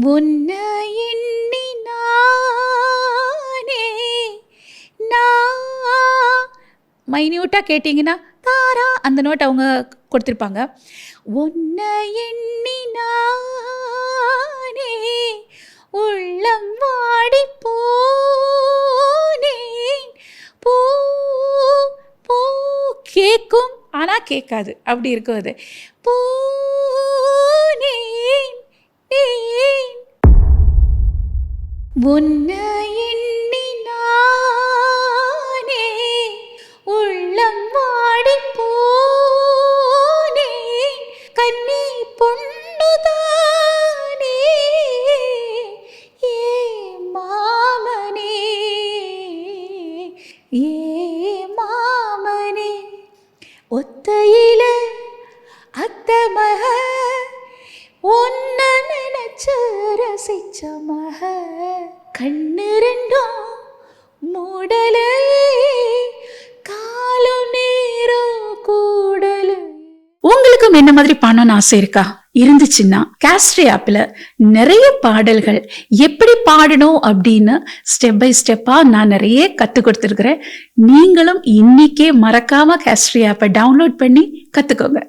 உன்ன எண்ணி நானே நான் மைன்யூட்டாக கேட்டிங்கன்னா தாரா அந்த நோட் அவங்க கொடுத்துருப்பாங்க. உன்ன எண்ணி நானே உள்ளம் வாடி போனேன். பூ பூ கேட்கும் ஆனால் கேட்காது, அப்படி இருக்கும் அது. பூனேன் நேன் உன்ன எண்ணி நானே உள்ளம் வாடி போனேன். கண்ணி பொண்ணுதானே ஏ மாமனே ஏ மாமனே ஒத்தையில அத்த மக ஒன்ன நினைச்சு ரசிச்ச மக கண்ணு ரெண்டும் மூடலே காலும் நேரம் கூடலே. உங்களுக்கும் என்ன மாதிரி பாடணும்னு ஆசை இருக்கா? இருந்துச்சுன்னா காஸ்ட்ரி ஆப்ல நிறைய பாடல்கள் எப்படி பாடணும் அப்படின்னு ஸ்டெப் பை ஸ்டெப்பா நான் நிறைய கத்து கொடுத்துருக்கிறேன். நீங்களும் இன்னைக்கே மறக்காம காஸ்ட்ரி ஆப்பை டவுன்லோட் பண்ணி கத்துக்கோங்க.